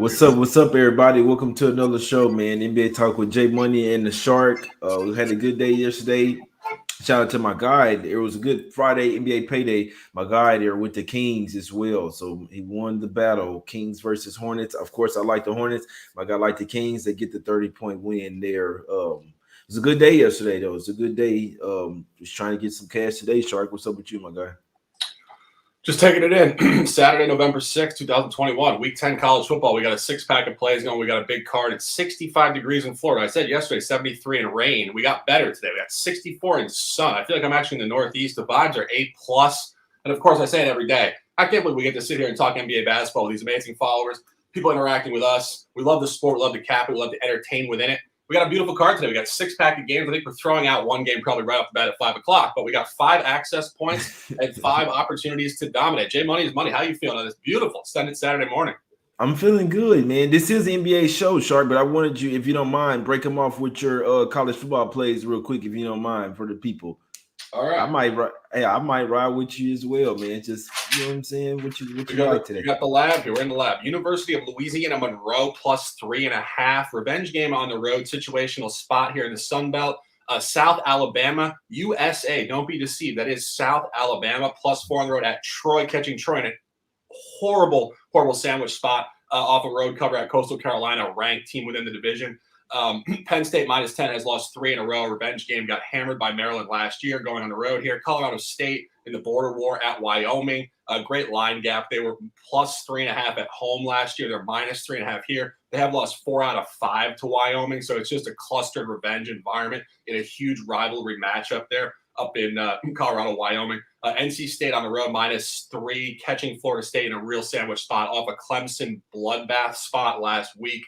What's up, everybody? Welcome to another show, man. NBA Talk with Jay Money and the Shark. We had a good day yesterday. Shout out to my guy. It was a good Friday NBA payday. My guy there with the Kings as well. So he won the battle, Kings versus Hornets. Of course, I like the Hornets. My guy like the Kings. They get the 30-point win there. It was a good day yesterday, though. It was a good day. Just trying to get some cash today, Shark. What's up with you, my guy? Just taking it in. Saturday, November 6th, 2021, Week 10 college football. We got a six-pack of plays going. We got a big card. It's 65 degrees in Florida. I said yesterday, 73 and rain. We got better today. We got 64 and sun. I feel like I'm actually in the Northeast. The vibes are A+. And, of course, I say it every day. I can't believe we get to sit here and talk NBA basketball with these amazing followers, people interacting with us. We love the sport. We love to cap it. We love to entertain within it. We got a beautiful card today. We got a six-pack of games. I think we're throwing out one game probably right off the bat at 5 o'clock. But we got 5 access points and 5 opportunities to dominate. Jay Money is money. How are you feeling on this beautiful extended Saturday morning? I'm feeling good, man. This is NBA show, Shark, but I wanted you, if you don't mind, break them off with your college football plays real quick, if you don't mind, for the people. All right. I might ride with you as well, man. Just, you know what I'm saying? What you like today? We got the lab here. We're in the lab. University of Louisiana Monroe + 3.5. Revenge game on the road. Situational spot here in the Sun Belt. South Alabama, USA. Don't be deceived. That is South Alabama +4 on the road at Troy, catching Troy in a horrible sandwich spot off a road cover at Coastal Carolina, ranked team within the division. Penn State -10 has lost 3 in a row. Revenge game, got hammered by Maryland last year going on the road here. Colorado State in the border war at Wyoming. A great line gap. They were +3.5 at home last year. They're -3.5 here. They have lost 4 out of 5 to Wyoming. So it's just a clustered revenge environment in a huge rivalry matchup there up in Colorado, Wyoming. NC State on the road -3, catching Florida State in a real sandwich spot off a Clemson bloodbath spot last week.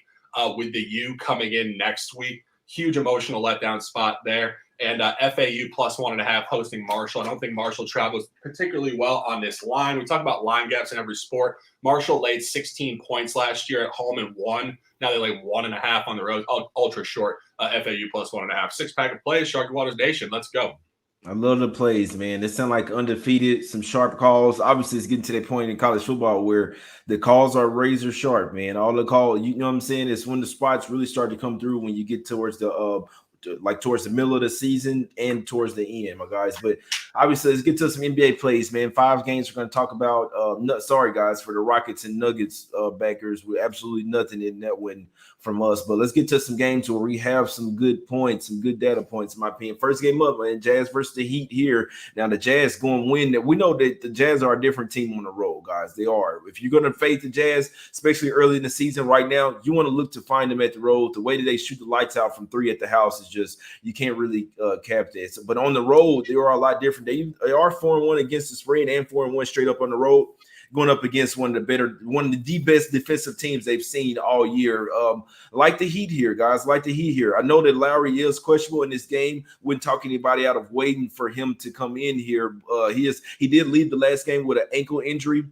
With the U coming in next week. Huge emotional letdown spot there. And FAU +1.5 hosting Marshall. I don't think Marshall travels particularly well on this line. We talk about line gaps in every sport. Marshall laid 16 points last year at home and won. Now they laid 1.5 on the road. Ultra short. FAU +1.5. Six-pack of plays. Sharky Waters Nation. Let's go. I love the plays, man. They sound like undefeated, some sharp calls. Obviously, it's getting to that point in college football where the calls are razor sharp, man. All the call, you know what I'm saying? It's when the spots really start to come through when you get towards the towards the middle of the season and towards the end, my guys. But obviously, let's get to some NBA plays, man. 5 games we're going to talk about. Sorry, guys, for the Rockets and Nuggets backers. With absolutely nothing in that win from us. But let's get to some games where we have some good points, some good data points, in my opinion. First game up, man, Jazz versus the Heat here. Now, the Jazz going to win. We know that the Jazz are a different team on the road, guys. They are. If you're going to fade the Jazz, especially early in the season right now, you want to look to find them at the road. The way that they shoot the lights out from 3 at the house is just, you can't really cap this. But on the road, they are a lot different. They are 4-1 against the spread and 4-1 straight up on the road, going up against one of the best defensive teams they've seen all year. Like the Heat here, guys. Like the Heat here. I know that Lowry is questionable in this game. Wouldn't talk anybody out of waiting for him to come in here. He did leave the last game with an ankle injury.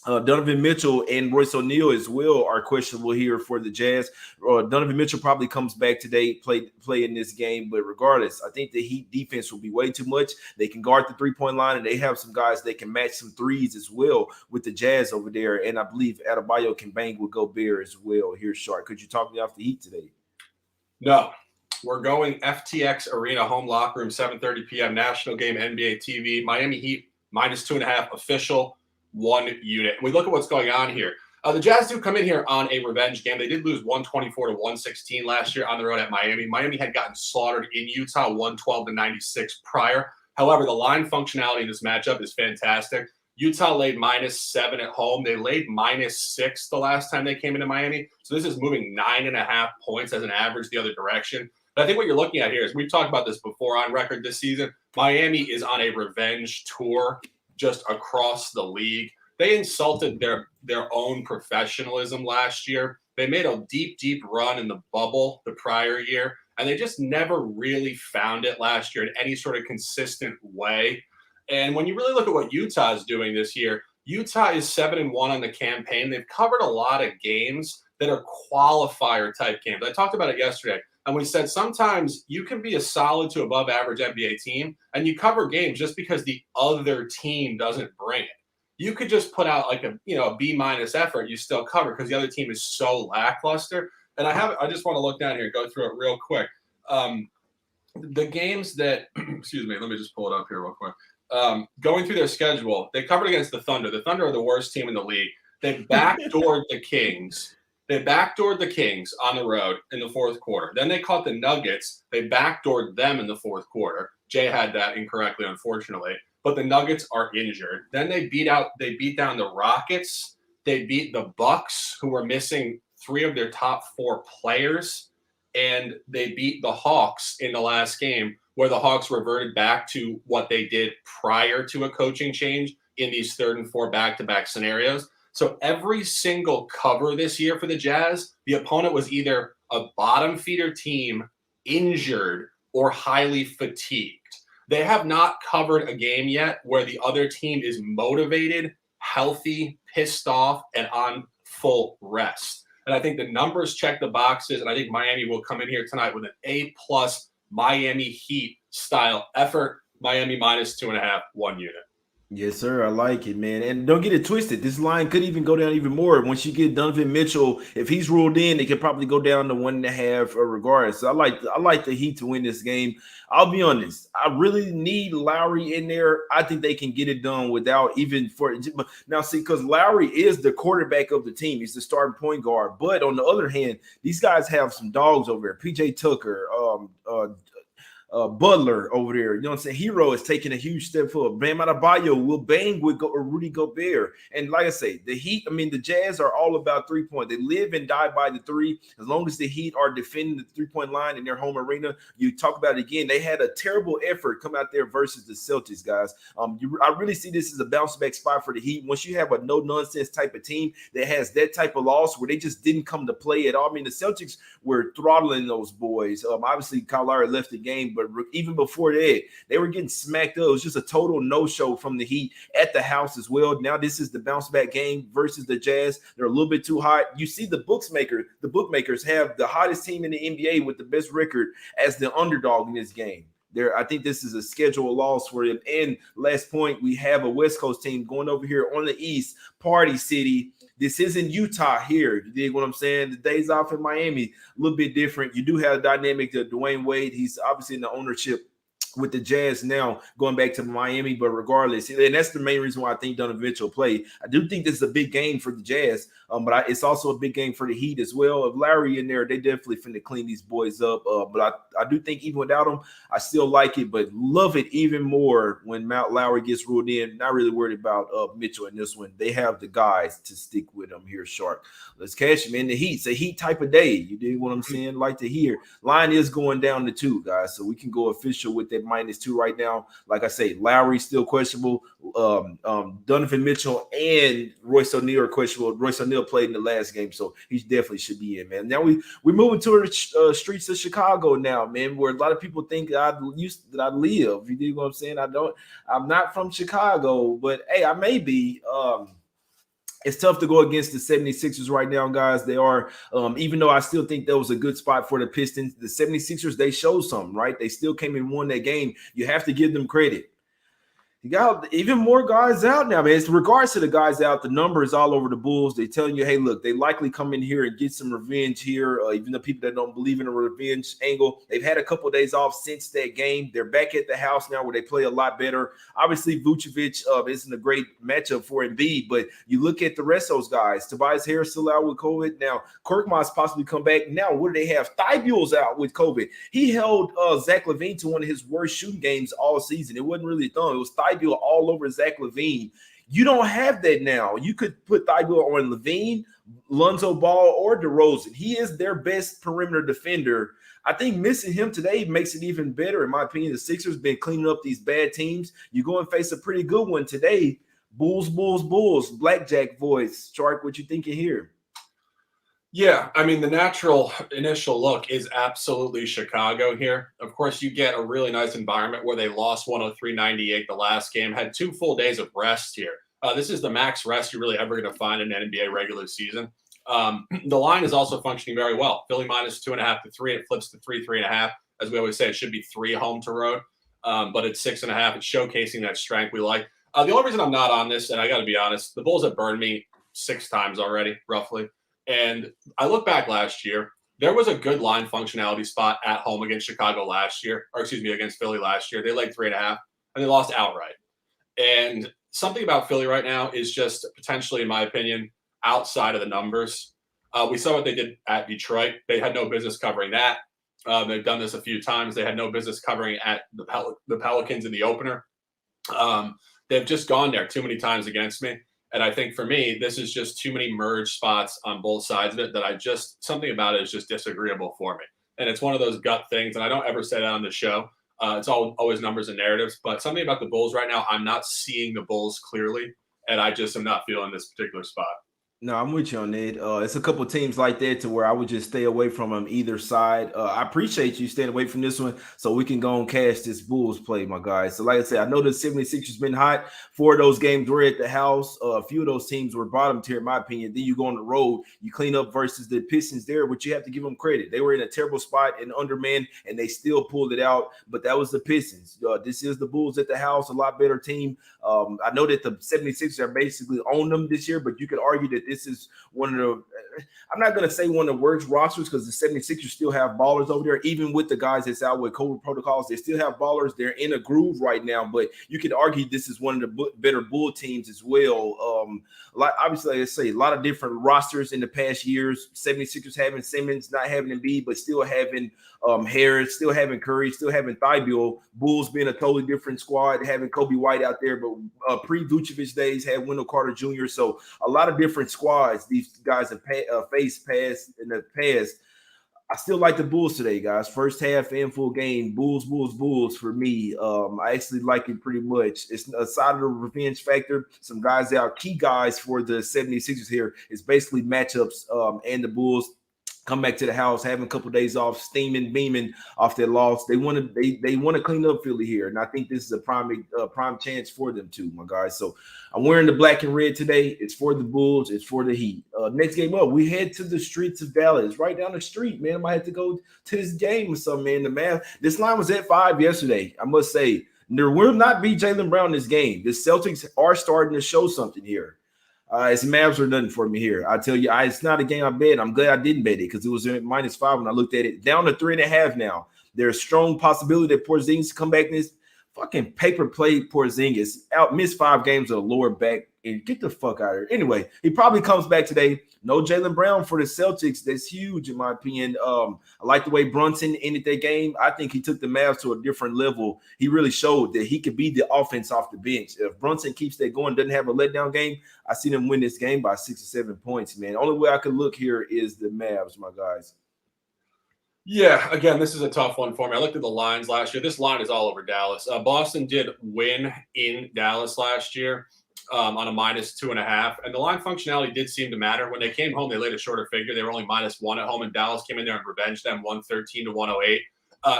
Donovan Mitchell and Royce O'Neal as well are questionable here for the Jazz. Donovan Mitchell probably comes back today, play in this game. But regardless, I think the Heat defense will be way too much. They can guard the three-point line, and they have some guys that can match some threes as well with the Jazz over there. And I believe Adebayo can bang with Gobert as well. Here's Shark. Could you talk me off the Heat today? No. We're going FTX Arena, home locker room, 7:30 p.m. national game, NBA TV. Miami Heat -2.5 official. 1 unit. We look at what's going on here. The Jazz do come in here on a revenge game. They did lose 124-116 last year on the road at Miami. Miami had gotten slaughtered in Utah, 112-96 prior. However, the line functionality in this matchup is fantastic. Utah laid -7 at home. They laid -6 the last time they came into Miami. So this is moving 9.5 points as an average the other direction. But I think what you're looking at here is, we've talked about this before on record this season, Miami is on a revenge tour just across the league. They insulted their own professionalism last year. They made a deep run in the bubble the prior year, and they just never really found it last year in any sort of consistent way. And when you really look at what Utah is doing this year, Utah is 7-1 on the campaign. They've covered a lot of games that are qualifier type games. I talked about it yesterday. And we said sometimes you can be a solid to above average NBA team and you cover games just because the other team doesn't bring it. you could just put out like a B- effort. You still cover because the other team is so lackluster. And I just want to look down here, go through it real quick. The games that, excuse me, let me just pull it up here real quick. Going through their schedule, they covered against the Thunder. The Thunder are the worst team in the league. They backdoored the Kings. They backdoored the Kings on the road in the fourth quarter. Then they caught the Nuggets. They backdoored them in the fourth quarter. Jay had that incorrectly, unfortunately. But the Nuggets are injured. Then they beat down the Rockets. They beat the Bucks, who were missing 3 of their top 4 players. And they beat the Hawks in the last game, where the Hawks reverted back to what they did prior to a coaching change in these 3rd and 4 back-to-back scenarios. So every single cover this year for the Jazz, the opponent was either a bottom feeder team, injured, or highly fatigued. They have not covered a game yet where the other team is motivated, healthy, pissed off, and on full rest. And I think the numbers check the boxes, and I think Miami will come in here tonight with an A+ Miami Heat style effort. Miami -2.5, 1 unit. Yes, sir. I like it, man. And don't get it twisted. This line could even go down even more. Once you get Donovan Mitchell, if he's ruled in, it could probably go down to 1.5 regardless. So I like the Heat to win this game. I'll be honest. I really need Lowry in there. I think they can get it done without even for now. See, because Lowry is the quarterback of the team. He's the starting point guard. But on the other hand, these guys have some dogs over there. PJ Tucker, Butler over there, you know what I'm saying? Hero is taking a huge step forward. Bam Adebayo will bang with Rudy Gobert. And like I say, the Heat, the Jazz are all about 3-point. They live and die by the 3. As long as the Heat are defending the 3-point line in their home arena, you talk about it again. They had a terrible effort come out there versus the Celtics, guys. I really see this as a bounce back spot for the Heat. Once you have a no nonsense type of team that has that type of loss where they just didn't come to play at all. The Celtics were throttling those boys. Obviously, Kyle Lowry left the game, but even before that, they were getting smacked up. It was just a total no-show from the Heat at the house as well. Now this is the bounce-back game versus the Jazz. They're a little bit too hot. You see the bookmakers have the hottest team in the NBA with the best record as the underdog in this game. I think this is a schedule loss for them. And last point, we have a West Coast team going over here on the East, Party City. This isn't Utah here. You dig what I'm saying? The days off in Miami, a little bit different. You do have a dynamic to Dwayne Wade. He's obviously in the ownership with the Jazz now going back to Miami, but regardless, and that's the main reason why I think Donovan Mitchell play. I do think this is a big game for the Jazz, but it's also a big game for the Heat as well. If Larry in there, they definitely finna clean these boys up. But I do think even without him, I still like it, but love it even more when Mount Lowry gets ruled in. Not really worried about Mitchell in this one. They have the guys to stick with them here, Shark. Let's catch him in the Heat. It's a Heat type of day. You dig what I'm saying? Like to hear. Line is going down to 2, guys, so we can go official with that -2 right now. Like I say, Lowry's still questionable. Donovan Mitchell and Royce O'Neal are questionable. Royce O'Neal played in the last game, so he definitely should be in, man. Now we're moving to the streets of Chicago now, man, where a lot of people think that I live. You know what I'm saying? I'm not from Chicago, but hey, I may be. It's tough to go against the 76ers right now, guys. They are, even though I still think that was a good spot for the Pistons, the 76ers, they showed something, right? They still came and won that game. You have to give them credit. You got even more guys out now, man. It's regards to the guys out, the numbers all over the Bulls. They're telling you, hey, look, they likely come in here and get some revenge here. Even the people that don't believe in a revenge angle, they've had a couple of days off since that game. They're back at the house now where they play a lot better. Obviously, Vucevic isn't a great matchup for Embiid, but you look at the rest of those guys. Tobias Harris still out with COVID. Now, Korkmaz possibly come back. Now, what do they have? Thybulle's out with COVID. He held Zach LaVine to one of his worst shooting games all season. It wasn't really a thumb. It was Thibault all over Zach LaVine. You don't have that now. You could put Thibault on LaVine, Lonzo Ball, or DeRozan. He is their best perimeter defender. I think missing him today makes it even better, in my opinion. The Sixers been cleaning up these bad teams. You go and face a pretty good one today. Bulls, Bulls, Bulls. Blackjack voice. Shark, what you thinking here? Yeah, the natural initial look is absolutely Chicago here. Of course, you get a really nice environment where they lost 103-98 the last game, had 2 full days of rest here. This is the max rest you're really ever going to find in an NBA regular season. The line is also functioning very well. Philly -2.5 to 3. It flips to 3.5. As we always say, it should be 3 home to road, but it's 6.5. It's showcasing that strength we like. The only reason I'm not on this, and I got to be honest, the Bulls have burned me 6 times already, roughly. And I look back last year, there was a good line functionality spot at home against Chicago last year, or excuse me, against Philly last year. They laid 3.5, and they lost outright. And something about Philly right now is just potentially, in my opinion, outside of the numbers. We saw what they did at Detroit. They had no business covering that. They've done this a few times. They had no business covering at the Pelicans in the opener. They've just gone there too many times against me. And I think for me, this is just too many merge spots on both sides of it that something about it is just disagreeable for me. And it's one of those gut things. And I don't ever say that on the show. It's always numbers and narratives. But something about the Bulls right now, I'm not seeing the Bulls clearly. And I just am not feeling this particular spot. No, I'm with you on it. It's a couple teams like that to where I would just stay away from them either side. I appreciate you staying away from this one so we can go and cash this Bulls play, my guys. So like I said, I know the 76ers been hot. 4 of those games were at the house. A few of those teams were bottom tier, in my opinion. Then you go on the road, you clean up versus the Pistons there, but you have to give them credit. They were in a terrible spot and undermanned, and they still pulled it out. But that was the Pistons. This is the Bulls at the house, a lot better team. I know that the 76ers are basically on them this year, but you could argue that this is one of the, I'm not going to say one of the worst rosters because the 76ers still have ballers over there. Even with the guys that's out with COVID protocols, they still have ballers. They're in a groove right now, but you could argue this is one of the better Bull teams as well. Obviously, like I say, a lot of different rosters in the past years. 76ers having Simmons, not having Embiid, but still having Harris, still having Curry, still having Thibault. Bulls being a totally different squad, having Kobe White out there, but pre-Vucevic days had Wendell Carter Jr. So a lot of different squads these guys have faced past in the past. I still like the Bulls today, guys. First half and full game, Bulls for me. I actually like it pretty much. It's aside of the revenge factor. Some guys out, key guys for the 76ers here is basically matchups and the Bulls come back to the house, having a couple of days off, steaming, beaming off their loss. They want to clean up Philly here, and I think this is a prime chance for them too, my guys. So I'm wearing the black and red today. It's for the Bulls. It's for the Heat. Next game up, we head to the streets of Dallas, right down the street, man. I might have to go to this game or something, man. The math. This line was at 5 yesterday. I must say, there will not be Jaylen Brown this game. The Celtics are starting to show something here. It's Mavs or nothing for me here. I tell you, it's not a game I bet. I'm glad I didn't bet it because it was at -5 when I looked at it. Down to 3.5 now. There's a strong possibility that Porzingis come back in this fucking paper play. Porzingis out, missed 5 games with a lower back, and get the fuck out of here. Anyway, he probably comes back today. No Jaylen Brown for the Celtics. That's huge in my opinion. I like the way Brunson ended that game. I think he took the Mavs to a different level. He really showed that he could be the offense off the bench. If Brunson keeps that going, doesn't have a letdown game, I see them win this game by 6 or 7 points, man. Only way I could look here is the Mavs, my guys. Yeah, again, this is a tough one for me. I looked at the lines last year. This line is all over Dallas. Boston did win in Dallas last year on a -2.5. And the line functionality did seem to matter. When they came home, they laid a shorter figure. They were only -1 at home, and Dallas came in there and revenged them 113 to 108.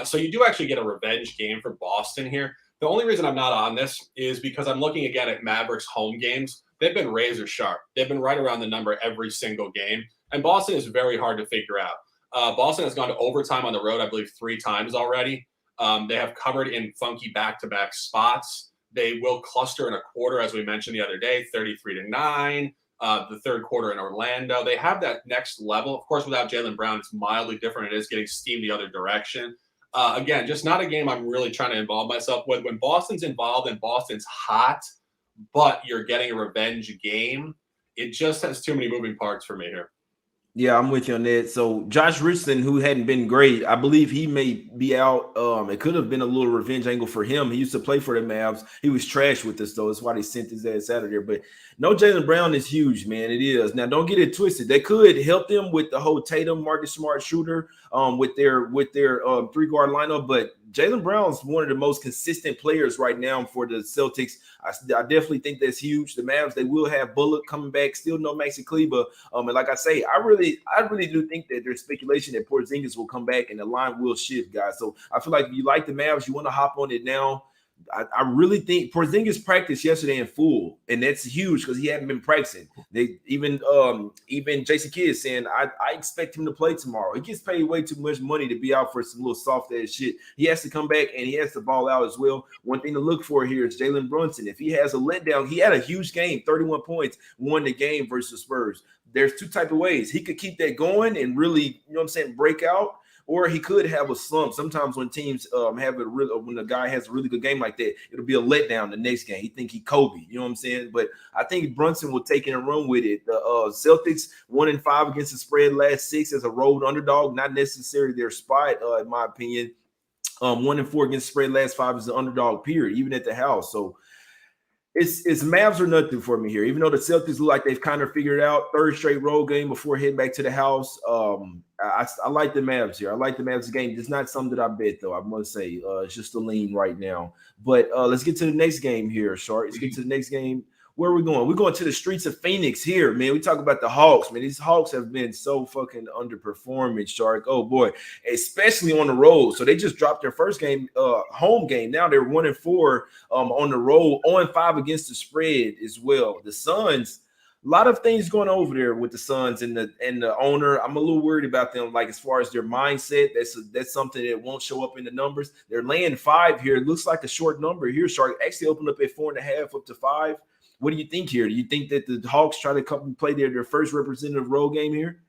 So you do actually get a revenge game for Boston here. The only reason I'm not on this is because I'm looking again at Mavericks home games. They've been razor sharp. They've been right around the number every single game. And Boston is very hard to figure out. Boston has gone to overtime on the road, I believe, 3 times already. They have covered in funky back-to-back spots. They will cluster in a quarter, as we mentioned the other day, 33-9. The third quarter in Orlando. They have that next level. Of course, without Jaylen Brown, it's mildly different. It is getting steamed the other direction. Again, just not a game I'm really trying to involve myself with. When Boston's involved and Boston's hot, but you're getting a revenge game, it just has too many moving parts for me here. Yeah, I'm with you on that. So Josh Richardson, who hadn't been great, I believe he may be out. It could have been a little revenge angle for him. He used to play for the Mavs. He was trash with us, though. That's why they sent his ass out of there. But no, Jaylen Brown is huge, man. It is. Now, don't get it twisted. They could help them with the whole Tatum, Marcus Smart shooter with their 3-guard lineup. But Jaylen Brown's one of the most consistent players right now for the Celtics. I definitely think that's huge. The Mavs, they will have Bullock coming back. Still no Maxi Kleber. And like I say, I really do think that there's speculation that Porzingis will come back and the line will shift, guys. So I feel like if you like the Mavs, you want to hop on it now. I really think Porzingis practiced yesterday in full, and that's huge because he hadn't been practicing. They even Jason Kidd is saying I expect him to play tomorrow. He gets paid way too much money to be out for some little soft ass shit. He has to come back and he has to ball out as well. One thing to look for here is Jalen Brunson. If he has a letdown, he had a huge game, 31 points, won the game versus Spurs. There's two type of ways. He could keep that going and really, you know what I'm saying, break out, or he could have a slump. Sometimes when teams have a real, when a guy has a really good game like that, it'll be a letdown the next game. He think he Kobe, you know what I'm saying? But I think Brunson will take it and run with it. The Celtics 1-5 against the spread last 6 as a road underdog, not necessarily their spot, in my opinion. 1-4 against the spread last 5 is the underdog period, even at the house. So it's Mavs or nothing for me here. Even though the Celtics look like they've kind of figured out third straight road game before heading back to the house. I like the Mavs here. I like the Mavs game. It's not something that I bet though. I must say, it's just a lean right now. But let's get to the next game here, Shark. Let's get to the next game. Where are we going? We're going to the streets of Phoenix here, man. We talk about the Hawks, man. These Hawks have been so fucking underperforming, Shark. Oh boy, especially on the road. So they just dropped their first game, home game. Now they're 1-4 on the road, 0-5 against the spread as well. The Suns, a lot of things going over there with the Suns and the owner. I'm a little worried about them, like as far as their mindset. That's something that won't show up in the numbers. They're laying 5 here. It looks like a short number here, Shark. Actually opened up at 4.5 up to 5. What do you think here? Do you think that the Hawks try to come and play their first representative road game here?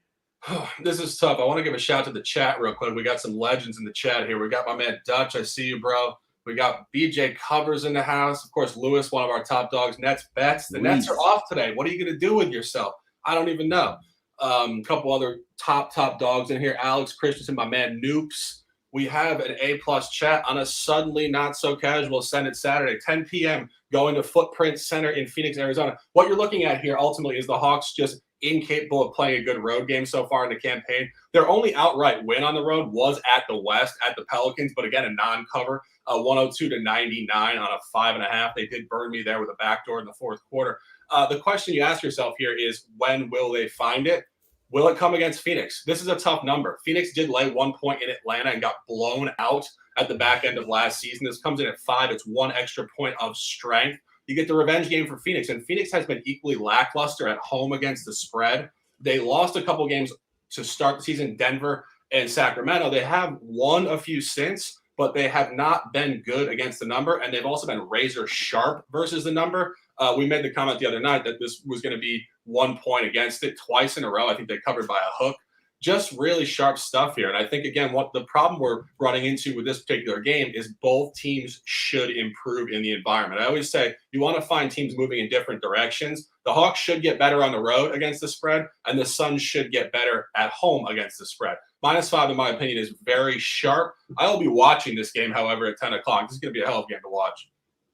This is tough. I want to give a shout to the chat real quick. We got some legends in the chat here. We got my man Dutch. I see you, bro. We got BJ Covers in the house. Of course, Lewis, one of our top dogs. Nets bets. The Nets are off today. What are you going to do with yourself? I don't even know. A couple other top dogs in here. Alex Christensen, my man Noops. We have an A-plus chat on a suddenly not so casual Senate Saturday, 10 p.m. going to Footprint Center in Phoenix, Arizona. What you're looking at here ultimately is the Hawks just incapable of playing a good road game so far in the campaign. Their only outright win on the road was at the West, at the Pelicans, but again, a non-cover, 102-99 on a 5.5. They did burn me there with a backdoor in the fourth quarter. The question you ask yourself here is, when will they find it? Will it come against Phoenix? This is a tough number. Phoenix did lay 1 point in Atlanta and got blown out at the back end of last season. This comes in at 5. It's 1 extra point of strength. You get the revenge game for Phoenix, and Phoenix has been equally lackluster at home against the spread. They lost a couple games to start the season, Denver and Sacramento. They have won a few since, but they have not been good against the number, and they've also been razor sharp versus the number. We made the comment the other night that this was going to be 1 point against it twice in a row. I think they covered by a hook. Just really sharp stuff here. And I think, again, what the problem we're running into with this particular game is both teams should improve in the environment. I always say you want to find teams moving in different directions. The Hawks should get better on the road against the spread, and the Suns should get better at home against the spread. -5, in my opinion, is very sharp. I will be watching this game, however, at 10 o'clock. This is going to be a hell of a game to watch.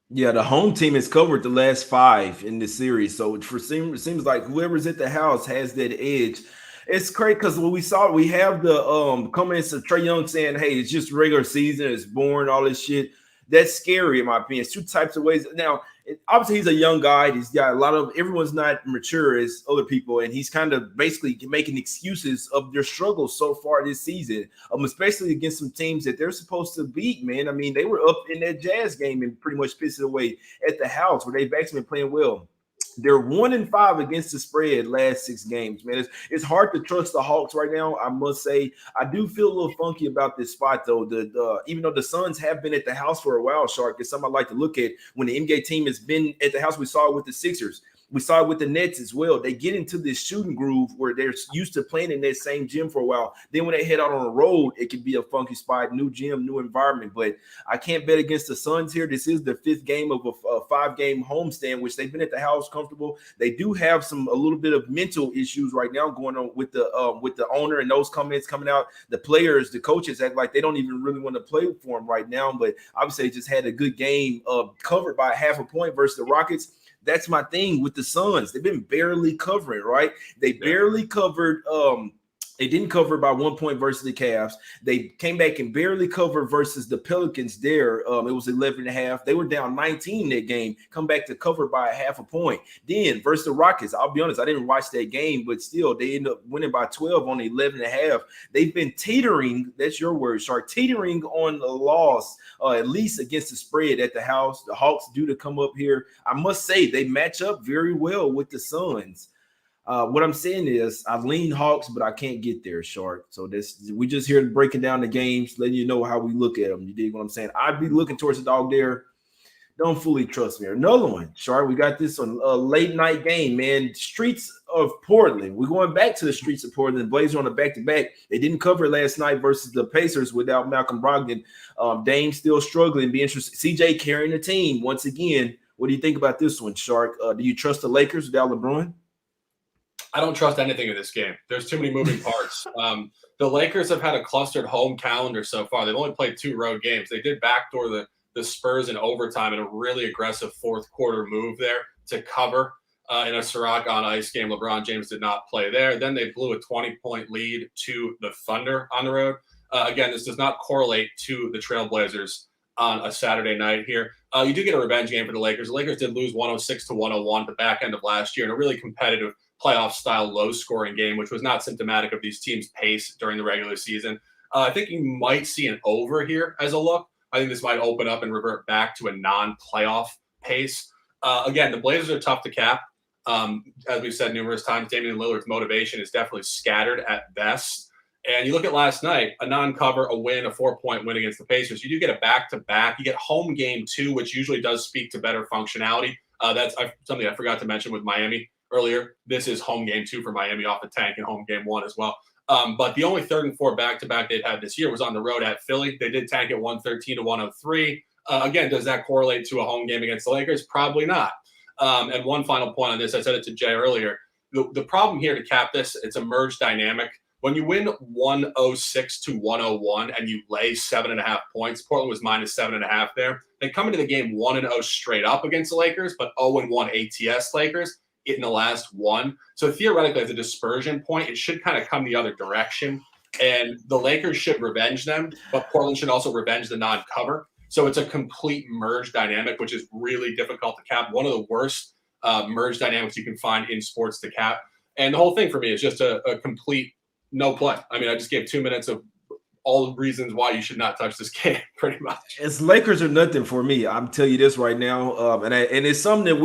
Yeah, the home team has covered the last 5 in this series. So it seems like whoever's at the house has that edge. It's crazy because what we have the comments of Trae Young saying, hey, it's just regular season, it's boring, all this shit. That's scary, in my opinion. It's 2 types of ways. Now, obviously, he's a young guy. He's got everyone's not mature as other people, and he's kind of basically making excuses of their struggles so far this season, especially against some teams that they're supposed to beat, man. I mean, they were up in that Jazz game and pretty much pissed it away at the house where they've actually been playing well. They're 1-5 against the spread last 6 games, man. It's hard to trust the Hawks right now. I must say, I do feel a little funky about this spot though. Even though the Suns have been at the house for a while, Shark, it's something I like to look at. When the NBA team has been at the house, we saw it with the Sixers. We saw it with the Nets as well. They get into this shooting groove where they're used to playing in that same gym for a while. Then when they head out on the road, it can be a funky spot, new gym, new environment. But I can't bet against the Suns here. This is the 5th game of a 5-game homestand, which they've been at the house comfortable. They do have a little bit of mental issues right now going on with the owner and those comments coming out. The players, the coaches act like they don't even really want to play for him right now. But obviously, they just had a good game covered by half a point versus the Rockets. That's my thing with the Suns. They've been barely covering, right? They barely covered They didn't cover by 1 point versus the Cavs. They came back and barely covered versus the Pelicans there. It was 11.5. They were down 19 that game, come back to cover by a half a point. Then versus the Rockets, I'll be honest, I didn't watch that game, but still, they ended up winning by 12 on 11.5. They've been teetering, that's your word, Shark, teetering on the loss, at least against the spread at the house. The Hawks due to come up here. I must say, they match up very well with the Suns. What I'm saying is I lean Hawks, but I can't get there, Shark. So we just here breaking down the games, letting you know how we look at them. You dig what I'm saying? I'd be looking towards the dog there. Don't fully trust me. Another one, Shark. We got this on a late night game, man. Streets of Portland. We're going back to the streets of Portland. Blazers on a back-to-back. They didn't cover last night versus the Pacers without Malcolm Brogdon. Dame still struggling. Be interested. CJ carrying the team once again. What do you think about this one, Shark? Do you trust the Lakers without LeBron? I don't trust anything in this game. There's too many moving parts. The Lakers have had a clustered home calendar so far. They've only played 2 road games. They did backdoor the Spurs in overtime in a really aggressive fourth quarter move there to cover in a Ciroc on ice game. LeBron James did not play there. Then they blew a 20-point lead to the Thunder on the road. Again, this does not correlate to the Trailblazers on a Saturday night here. You do get a revenge game for the Lakers. The Lakers did lose 106-101 at the back end of last year in a really competitive playoff-style low-scoring game, which was not symptomatic of these teams' pace during the regular season. I think you might see an over here as a look. I think this might open up and revert back to a non-playoff pace. Again, the Blazers are tough to cap. As we've said numerous times, Damian Lillard's motivation is definitely scattered at best. And you look at last night, a non-cover, a win, a 4-point win against the Pacers. You do get a back-to-back. You get home game 2, which usually does speak to better functionality. That's something I forgot to mention with Miami earlier. This is home game 2 for Miami off the tank and home game 1 as well. But the only 3rd and 4 back-to-back they've had this year was on the road at Philly. They did tank at 113-103. Again, does that correlate to a home game against the Lakers? Probably not. And one final point on this, I said it to Jay earlier. The problem here to cap this, it's a merge dynamic. When you win 106-101 and you lay 7.5 points, Portland was minus 7.5 there. They come into the game 1-0 straight up against the Lakers, but 0-1 ATS Lakers in the last one. So theoretically, as a dispersion point, it should kind of come the other direction. And the Lakers should revenge them, but Portland should also revenge the non-cover. So it's a complete merge dynamic, which is really difficult to cap. One of the worst merge dynamics you can find in sports to cap. And the whole thing for me is just a complete no play. I mean, I just gave 2 minutes of all the reasons why you should not touch this game, pretty much. It's Lakers or nothing for me. I'm telling you this right now. And it's something that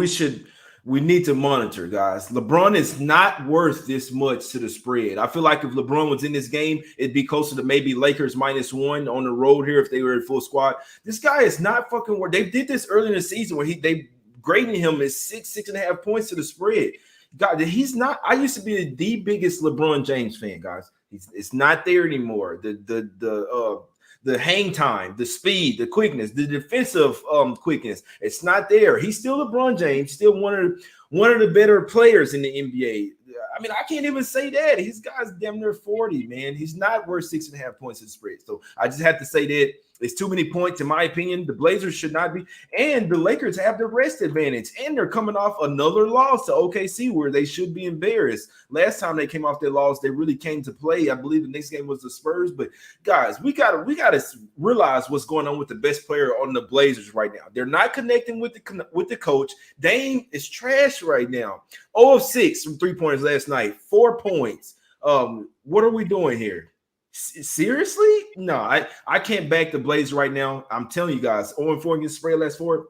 we need to monitor, guys. LeBron is not worth this much to the spread. I feel like if LeBron was in this game, it'd be closer to maybe Lakers -1 on the road here if they were in full squad. This guy is not fucking worth. They did this early in the season where they grading him as 6.5 points to the spread. God, he's not. I used to be the biggest LeBron James fan, guys. It's not there anymore. The hang time, the speed, the quickness, the defensive quickness. It's not there. He's still LeBron James, still one of the better players in the NBA. I mean, I can't even say that. His guy's damn near 40, man. He's not worth 6.5 points in the spread. So I just have to say that it's too many points, in my opinion. The Blazers should not be. And the Lakers have the rest advantage. And they're coming off another loss to OKC where they should be embarrassed. Last time they came off their loss, they really came to play. I believe the next game was the Spurs. But, guys, we gotta realize what's going on with the best player on the Blazers right now. They're not connecting with the coach. Dame is trash right now. 0 of 6 from 3-pointers last night. 4 points. What are we doing here? Seriously? No, I can't back the Blazers right now. I'm telling you guys, 0-4 against spread last 4.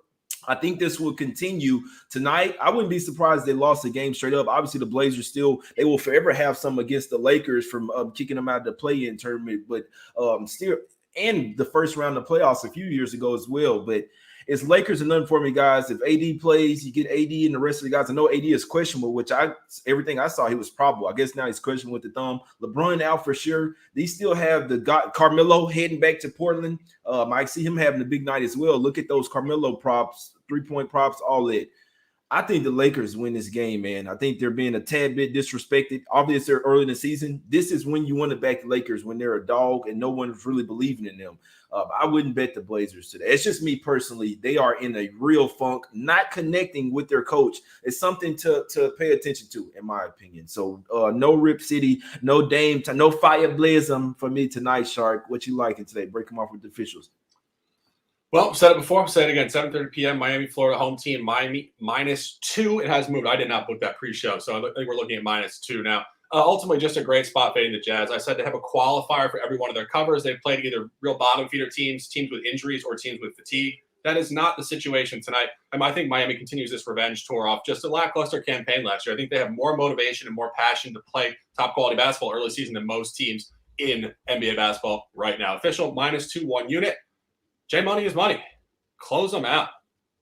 I think this will continue tonight. I wouldn't be surprised if they lost the game straight up. Obviously, the Blazers they will forever have some against the Lakers from kicking them out of the play-in tournament, but still, and the first round of playoffs a few years ago as well. But it's Lakers and nothing for me, guys. If AD plays, you get AD and the rest of the guys. I know AD is questionable, which everything I saw, he was probable. I guess now he's questionable with the thumb. LeBron out for sure. They still have Carmelo heading back to Portland. I see him having a big night as well. Look at those Carmelo props, 3-point props, all that. I think the Lakers win this game, man. I think they're being a tad bit disrespected. Obviously, they're early in the season. This is when you want to back the Lakers, when they're a dog and no one's really believing in them. I wouldn't bet the Blazers today. It's just me personally. They are in a real funk, not connecting with their coach. It's something to pay attention to, in my opinion. So no Rip City, no Dame, no Fire Blazem for me tonight, Shark. What you liking today? Break them off with the officials. Well, said it before, say it again. 7:30 p.m. Miami, Florida, home team. Miami -2. It has moved. I did not book that pre-show, so I think we're looking at -2 now. Ultimately, just a great spot fading the Jazz. I said they have a qualifier for every one of their covers. They've played either real bottom feeder teams, teams with injuries, or teams with fatigue. That is not the situation tonight. I think Miami continues this revenge tour off just a lackluster campaign last year. I think they have more motivation and more passion to play top quality basketball early season than most teams in NBA basketball right now. Official -2, 1 unit. J Money is money. Close them out.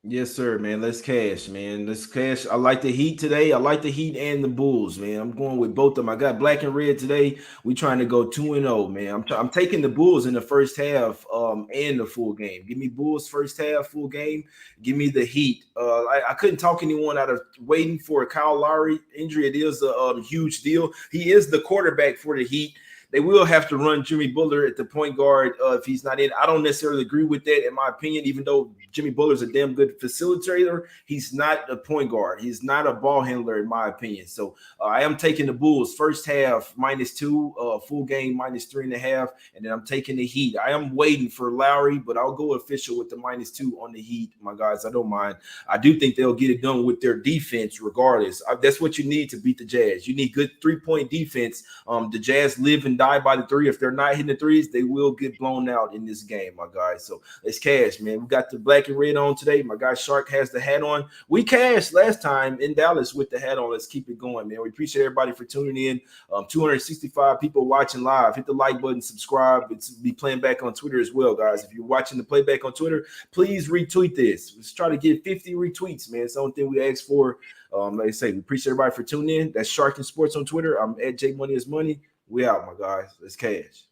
Yes, sir, man. Let's cash, man. Let's cash. I like the Heat today. I like the Heat and the Bulls, man. I'm going with both of them. I got black and red today. We trying to go 2-0, man. I'm taking the Bulls in the first half and the full game. Give me Bulls first half, full game. Give me the Heat. I couldn't talk anyone out of waiting for a Kyle Lowry injury. It is a huge deal. He is the quarterback for the Heat. They will have to run Jimmy Butler at the point guard if he's not in. I don't necessarily agree with that, in my opinion, even though Jimmy Butler's a damn good facilitator. He's not a point guard. He's not a ball handler, in my opinion. So I am taking the Bulls first half -2, full game -3.5, and then I'm taking the Heat. I am waiting for Lowry, but I'll go official with the -2 on the Heat, my guys. I don't mind. I do think they'll get it done with their defense regardless. That's what you need to beat the Jazz. You need good three-point defense. The Jazz live and die by the three. If they're not hitting the threes, they will get blown out in this game, my guys. So let's cash, man. We got the black and red on today. My guy Shark has the hat on. We cashed last time in Dallas with the hat on. Let's keep it going, man. We appreciate everybody for tuning in. 265 people watching live. Hit the like button, subscribe. It's be playing back on Twitter as well, guys. If you're watching the playback on Twitter, please retweet this. Let's try to get 50 retweets, man. It's the only thing we ask for. Like I say, we appreciate everybody for tuning in. That's Shark and Sports on Twitter. I'm at J Money is Money. We out, my guys. Let's cash.